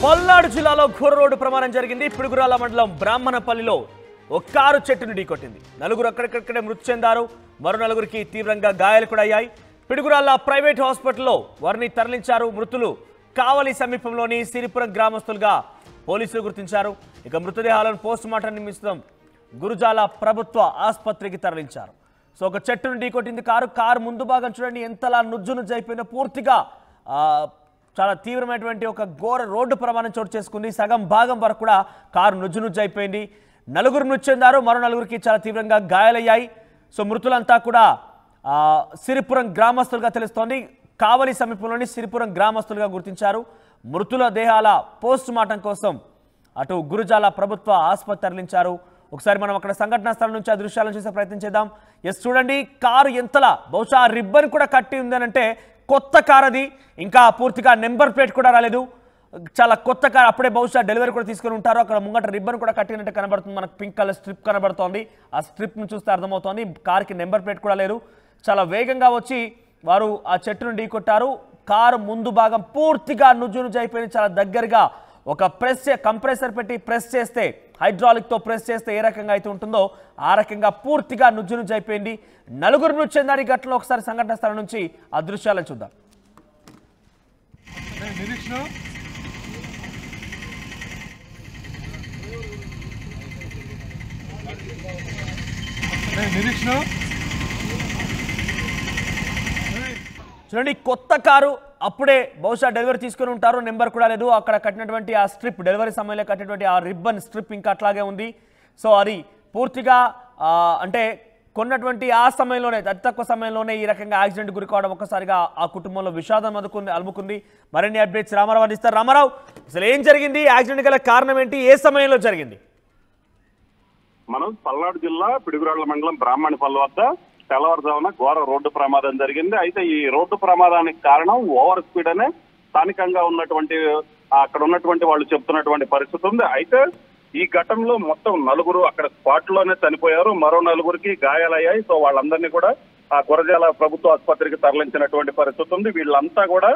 పల్నాడు జిల్లాలో ఘోర రోడ్డు ప్రమాదం జరిగింది. పిడుగురాల మండలం బ్రాహ్మణపల్లిలో ఒక కారు చెట్టును ఢీకొట్టింది. నలుగురు అక్కడికక్కడే మృతి చెందారు. మరో నలుగురికి తీవ్రంగా గాయాలు కూడా అయ్యాయి. పిడుగురాల ప్రైవేట్ హాస్పిటల్లో వారిని తరలించారు. మృతులు కావలి సమీపంలోని సిరిపురం గ్రామస్తులుగా పోలీసులు గుర్తించారు. ఇక మృతదేహాలను పోస్టుమార్టం నిమిత్తం గురుజాల ప్రభుత్వ ఆసుపత్రికి తరలించారు. సో ఒక చెట్టును ఢీకొట్టింది కారు ముందు భాగం చూడండి ఎంతలా నుజ్జునుజ్జైపోయిన పూర్తిగా చాలా తీవ్రమైనటువంటి ఒక ఘోర రోడ్డు ప్రమాదం చోటు చేసుకుంది. సగం భాగం వరకు కూడా కారు నుజ్జునుజ్జైపోయింది. నలుగురు మృతి చెందారు. మరో నలుగురికి చాలా తీవ్రంగా గాయాలయ్యాయి. సో మృతులంతా కూడా సిరిపురం గ్రామస్తులుగా తెలుస్తోంది. కావలి సమీపంలోని సిరిపురం గ్రామస్తులుగా గుర్తించారు. మృతుల దేహాల పోస్ట్ మార్టం కోసం అటు గురుజాల ప్రభుత్వ ఆసుపత్రి తరలించారు. ఒకసారి మనం అక్కడ సంఘటనా స్థలం నుంచి ఆ దృశ్యాలను చూసే ప్రయత్నం చేద్దాం. ఎస్ చూడండి కారు ఎంతలా బహుశా రిబ్బన్ కూడా కట్టి ఉందనంటే కొత్త కార్ అది. ఇంకా పూర్తిగా నెంబర్ ప్లేట్ కూడా రాలేదు. చాలా కొత్త కార్. అప్పుడే బహుశా డెలివరీ కూడా తీసుకొని ఉంటారు. అక్కడ ముంగట రిబ్బన్ కూడా కట్టినట్టు కనబడుతుంది. మనకు పింక్ కలర్ స్ట్రిప్ కనబడుతోంది. ఆ స్ట్రిప్ను చూస్తే అర్థమవుతోంది కార్కి నెంబర్ ప్లేట్ కూడా లేదు. చాలా వేగంగా వచ్చి వారు ఆ చెట్టును ఢీకొట్టారు. కారు ముందు భాగం పూర్తిగా నుజ్జునుజ్జైపోయింది. చాలా దగ్గరగా ఒక కంప్రెసర్ పెట్టి ప్రెస్ చేస్తే హైడ్రాలిక్తో ప్రెస్ చేస్తే ఏ రకంగా అయితే ఉంటుందో ఆ రకంగా పూర్తిగా నుజ్జునుజ్జైపోయింది. నలుగురు మృతి చెందారు. ఈ ఘటనలో ఒకసారి సంఘటన స్థలం నుంచి ఆ దృశ్యాలను చూద్దాం. చూడండి కొత్త కారు. అప్పుడే బహుశా డెలివరీ తీసుకుని ఉంటారు. నెంబర్ కూడా లేదు. అక్కడ కట్టినటువంటి ఆ స్ట్రిప్ డెలివరీ సమయంలో కట్టినటువంటి ఆ రిబ్బన్ స్ట్రిప్ ఇంకా అట్లాగే ఉంది. సో అది పూర్తిగా అంటే కొన్నటువంటి ఆ సమయంలోనే అతి తక్కువ సమయంలోనే ఈ రకంగా యాక్సిడెంట్ గురి కావడం ఒక్కసారిగా ఆ కుటుంబంలో విషాదం అలుముకుంది. మరిన్ని అప్డేట్స్ రామారావు అందిస్తారు. రామారావు అసలు ఏం జరిగింది? యాక్సిడెంట్ గల కారణం ఏంటి? ఏ సమయంలో జరిగింది? మనం పల్నాడు జిల్లా పిడుగురాళ్ల మండలం బ్రాహ్మణపల్లి వద్ద తెల్లవారుజామున ఘోర రోడ్డు ప్రమాదం జరిగింది. అయితే ఈ రోడ్డు ప్రమాదానికి కారణం ఓవర్ స్పీడ్ అనే స్థానికంగా ఉన్నటువంటి అక్కడ ఉన్నటువంటి వాళ్ళు చెప్తున్నటువంటి పరిస్థితి ఉంది. అయితే ఈ ఘటనలో మొత్తం నలుగురు అక్కడ స్పాట్ లోనే చనిపోయారు. మరో నలుగురికి గాయాలయ్యాయి. సో వాళ్ళందరినీ కూడా ఆ గురజాల ప్రభుత్వ ఆసుపత్రికి తరలించినటువంటి పరిస్థితి ఉంది. వీళ్ళంతా కూడా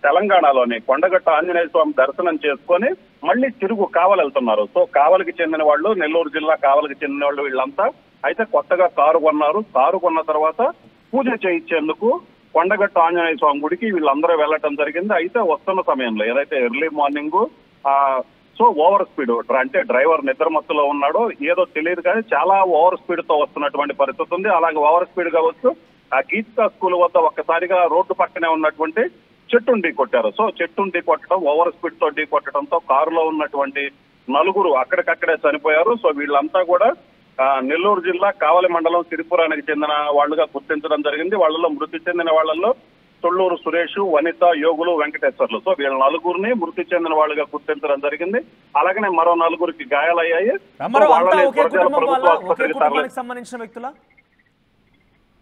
తెలంగాణలోని కొండగట్ట ఆంజనేయ స్వామి దర్శనం చేసుకొని మళ్ళీ తిరుగు కావలి వెళ్తున్నారు. సో కావలికి చెందిన వాళ్ళు, నెల్లూరు జిల్లా కావలికి చెందిన వాళ్ళు వీళ్ళంతా. అయితే కొత్తగా కారు కొన్నారు. కారు కొన్న తర్వాత పూజ చేయించేందుకు కొండగట్ట ఆంజనేయ స్వామి గుడికి వీళ్ళందరూ వెళ్ళటం జరిగింది. అయితే వస్తున్న సమయంలో ఏదైతే early morning so over speed అంటే డ్రైవర్ నిద్రమత్తులో ఉన్నాడో ఏదో తెలియదు కానీ చాలా ఓవర్ స్పీడ్ తో వస్తున్నటువంటి పరిస్థితి ఉంది. అలాగే ఓవర్ స్పీడ్ గా వస్తూ ఆ గీతా స్కూల్ వద్ద ఒక్కసారిగా రోడ్డు పక్కనే ఉన్నటువంటి చెట్టును ఢీకొట్టారు. సో చెట్టును ఢీకొట్టడం, ఓవర్ స్పీడ్ తో ఢీకొట్టడంతో కారులో ఉన్నటువంటి నలుగురు అక్కడికక్కడే చనిపోయారు. సో వీళ్ళంతా కూడా నెల్లూరు జిల్లా కావలి మండలం సిరిపురానికి చెందిన వాళ్ళుగా గుర్తించడం జరిగింది. వాళ్ళలో మృతి చెందిన వాళ్ళల్లో తొళ్ళూరు సురేష్, వనిత, యోగులు, వెంకటేశ్వర్లు. సో వీళ్ళ నలుగురిని మృతి చెందిన వాళ్ళుగా గుర్తించడం జరిగింది. అలాగనే మరో నలుగురికి గాయాలయ్యాయి. సంబంధించిన వ్యక్తుల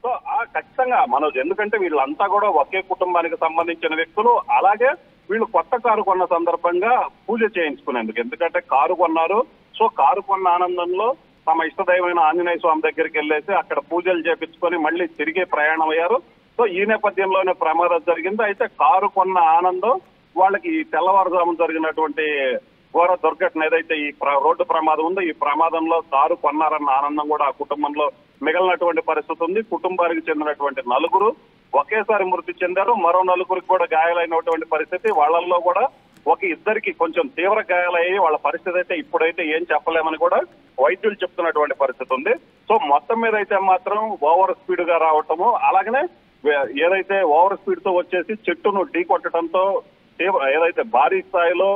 సో ఖచ్చితంగా మనోజ్, ఎందుకంటే వీళ్ళంతా కూడా ఒకే కుటుంబానికి సంబంధించిన వ్యక్తులు. అలాగే వీళ్ళు కొత్త కారు కొన్న సందర్భంగా పూజ చేయించుకునేందుకు, ఎందుకంటే కారు కొన్నారు. సో కారు కొన్న ఆనందంలో తమ ఇష్టదైవమైన ఆంజనేయ స్వామి దగ్గరికి వెళ్ళేసి అక్కడ పూజలు చేపించుకొని మళ్ళీ తిరిగే ప్రయాణం అయ్యారు. సో ఈ నేపథ్యంలోనే ప్రమాదం జరిగింది. అయితే కారు కొన్న ఆనందం వాళ్ళకి ఈ తెల్లవారుజామున జరిగినటువంటి ఘోర దుర్ఘటన ఏదైతే ఈ రోడ్డు ప్రమాదం ఉందో ఈ ప్రమాదంలో కారు కొన్నారన్న ఆనందం కూడా ఆ కుటుంబంలో మిగిలినటువంటి పరిస్థితి ఉంది. కుటుంబానికి చెందినటువంటి నలుగురు ఒకేసారి మృతి చెందారు. మరో నలుగురికి కూడా గాయాలైనటువంటి పరిస్థితి. వాళ్ళల్లో కూడా ఇద్దరికి కొంచెం తీవ్ర గాయాలయ్యి వాళ్ళ పరిస్థితి అయితే ఇప్పుడైతే ఏం చెప్పలేమని కూడా వైద్యులు చెప్తున్నటువంటి పరిస్థితి ఉంది. సో మొత్తం మీద అయితే మాత్రం ఓవర్ స్పీడ్ గా రావటము, అలాగనే ఏదైతే ఓవర్ స్పీడ్ తో వచ్చేసి చెట్టును ఢీకొట్టడంతో ఏదైతే భారీ స్థాయిలో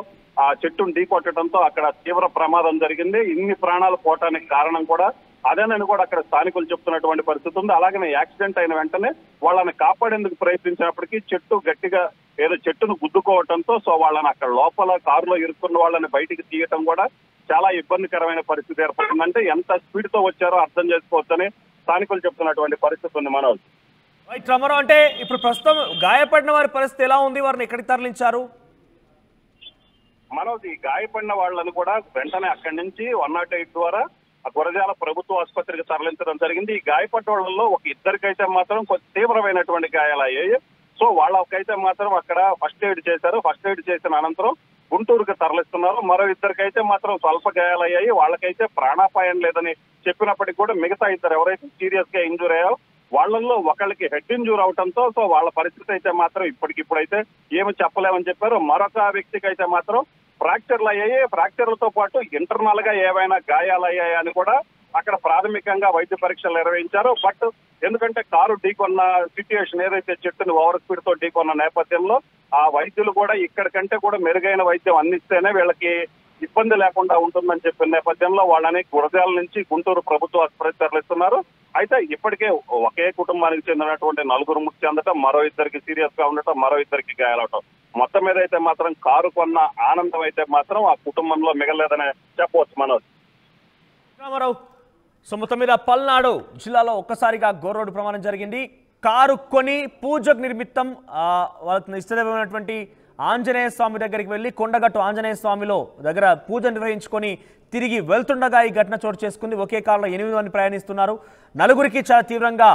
ఆ చెట్టును ఢీకొట్టడంతో అక్కడ తీవ్ర ప్రమాదం జరిగింది. ఇన్ని ప్రాణాలు పోవటానికి కారణం కూడా అదేనని కూడా అక్కడ స్థానికులు చెప్తున్నటువంటి పరిస్థితి ఉంది. అలాగనే యాక్సిడెంట్ అయిన వెంటనే వాళ్ళని కాపాడేందుకు ప్రయత్నించినప్పటికీ చెట్టు గట్టిగా చెట్టును గుద్దుకోవటంతో సో వాళ్ళని అక్కడ లోపల కారులో ఇరుక్కున్న వాళ్ళని బయటికి తీయటం కూడా చాలా ఇబ్బందికరమైన పరిస్థితి ఏర్పడిందంటే ఎంత స్పీడ్ తో వచ్చారో అర్థం చేసుకోవచ్చని స్థానికులు చెప్తున్నటువంటి పరిస్థితి ఉంది. మనోజ్, రామారావు అంటే ఇప్పుడు ప్రస్తుతం గాయపడిన వారి పరిస్థితి ఎలా ఉంది? వారిని ఎక్కడికి తరలించారు? మనోజ్, ఈ గాయపడిన వాళ్ళని కూడా వెంటనే అక్కడి నుంచి 108 ద్వారా గురజాల ప్రభుత్వ ఆసుపత్రికి తరలించడం జరిగింది. ఈ గాయపడ్డ వాళ్ళలో ఇద్దరికైతే మాత్రం కొంచెం తీవ్రమైనటువంటి గాయాలయ్యాయి. సో వాళ్ళకైతే మాత్రం అక్కడ ఫస్ట్ ఎయిడ్ చేశారు. ఫస్ట్ ఎయిడ్ చేసిన అనంతరం గుంటూరుకు తరలిస్తున్నారు. మరో ఇద్దరికైతే మాత్రం స్వల్ప గాయాలయ్యాయి. వాళ్ళకైతే ప్రాణాపాయం లేదని చెప్పినప్పటికీ కూడా మిగతా ఇద్దరు ఎవరైతే సీరియస్ గా ఇంజూర్ అయ్యారో వాళ్ళల్లో ఒకళ్ళకి హెడ్ ఇంజూర్ అవడంతో సో వాళ్ళ పరిస్థితి అయితే మాత్రం ఇప్పటికిప్పుడైతే ఏమి చెప్పలేమని చెప్పారు. మరొక వ్యక్తికి అయితే మాత్రం ఫ్రాక్చర్లు అయ్యాయి. ఫ్రాక్చర్లతో పాటు ఇంటర్నల్ గా ఏవైనా గాయాలయ్యాయి అని కూడా అక్కడ ప్రాథమికంగా వైద్య పరీక్షలు నిర్వహించారు. బట్ ఎందుకంటే కారు ఢీకొన్న సిచ్యుయేషన్ ఏదైతే చెట్టుని ఓవర్ స్పీడ్ తో ఢీకొన్న నేపథ్యంలో ఆ వైద్యులు కూడా ఇక్కడికంటే కూడా మెరుగైన వైద్యం అందిస్తేనే వీళ్ళకి ఇబ్బంది లేకుండా ఉంటుందని చెప్పిన నేపథ్యంలో వాళ్ళని గురజాల నుంచి గుంటూరు ప్రభుత్వ ఆసుపత్రికి తరలిస్తున్నారు. అయితే ఇప్పటికే ఒకే కుటుంబానికి చెందినటువంటి 4 మృతి చెందటం, మరో ఇద్దరికి సీరియస్ గా ఉండటం, మరో ఇద్దరికి గాయాలవటం, మొత్తం మీద అయితే మాత్రం కారు కొన్న ఆనందం అయితే మాత్రం ఆ కుటుంబంలో మిగలేదని చెప్పవచ్చు. మనోజ్ రామారావు, సో మొత్తం మీద పల్నాడు జిల్లాలో ఒక్కసారిగా ఘోర రోడ్డు ప్రమాదం జరిగింది. కారు కొని పూజకు నిమిత్తం వాళ్ళకి ఇష్టదైవమైనటువంటి ఆంజనేయ స్వామి దగ్గరికి వెళ్ళి కొండగట్టు ఆంజనేయ స్వామిలో దగ్గర పూజ నిర్వహించుకొని తిరిగి వెళ్తుండగా ఈ ఘటన చోటు చేసుకుంది. ఒకే కారులో 8 మంది ప్రయాణిస్తున్నారు. 4గురికి చాలా తీవ్రంగా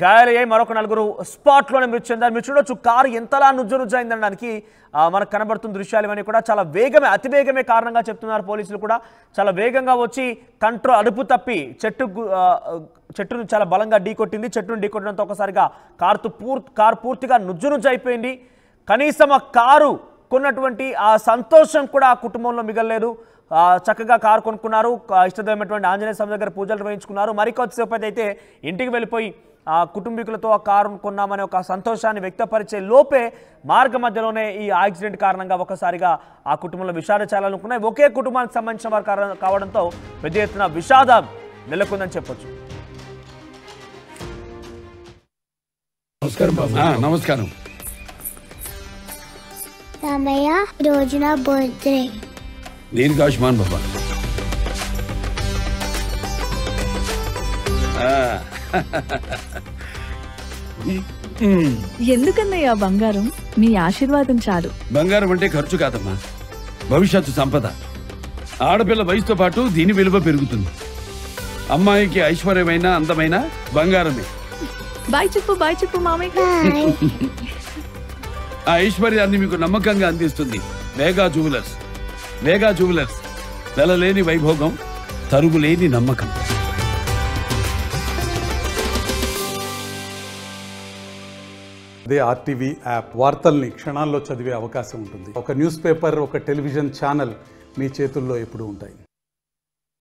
గాయాలయ్యాయి. మరొక 4 స్పాట్లోనే మృతి చెందారు. మీరు చూడొచ్చు కారు ఎంతలా నుజ్జునుజ్జైందనడానికి మనకు కనబడుతున్న దృశ్యాలు ఇవన్నీ కూడా చాలా వేగమే, అతి వేగమే కారణంగా చెప్తున్నారు పోలీసులు కూడా. చాలా వేగంగా వచ్చి కంట్రోల్ అదుపు తప్పి చెట్టును చాలా బలంగా ఢీకొట్టింది. చెట్టును ఢీకొట్టడంతో ఒకసారిగా కారు పూర్తిగా నుజ్జునుజ్జైపోయింది. కనీసం ఆ కారు కొన్నటువంటి ఆ సంతోషం కూడా ఆ కుటుంబంలో మిగలలేదు. చక్కగా కారు కొనుక్కున్నారు. ఇష్టదైనటువంటి ఆంజనేయ స్వామి దగ్గర పూజలు నిర్వహించుకున్నారు. మరికొద్దిసేపు అయితే ఇంటికి వెళ్ళిపోయి ఆ కుటుంబీకులతో ఆ కారు కొన్నామనే ఒక సంతోషాన్ని వ్యక్తపరిచే లోపే మార్గ మధ్యలోనే ఈ యాక్సిడెంట్ కారణంగా ఒకసారిగా ఆ కుటుంబంలో విషాదాలు ఉన్నాయి. ఒకే కుటుంబానికి సంబంధించిన వారు కావడంతో పెద్ద ఎత్తున విషాదం నెలకొందని చెప్పొచ్చు. నమస్కారం రామయ్య, రోజు నా బర్త్డే. దీనికి ఆయుష్మాన్ బాబా. ఎందుకన్నయ్యా బంగారం? మీ ఆశీర్వాదం చాలు. బంగారం అంటే ఖర్చు కాదమ్మా, భవిష్యత్తు సంపద. ఆడపిల్ల వయసుతో పాటు దీని విలువ పెరుగుతుంది. అమ్మాయికి ఐశ్వర్యమైన అందమైన బంగారమే. బాయ్ చెప్పు మామయ్య. ఆ ఐశ్వర్యాన్ని మీకు నమ్మకంగా అందిస్తుంది వేగా జ్యువెలర్స్. వేగా జ్యువెలర్స్, వెలలేని వైభోగం, తరుగులేని నమ్మకం. అదే ఆర్టీవీ యాప్ వార్తల్ని క్షణాల్లో చదివే అవకాశం ఉంటుంది. ఒక న్యూస్ పేపర్, ఒక టెలివిజన్ ఛానల్ మీ చేతుల్లో ఎప్పుడూ ఉంటాయి.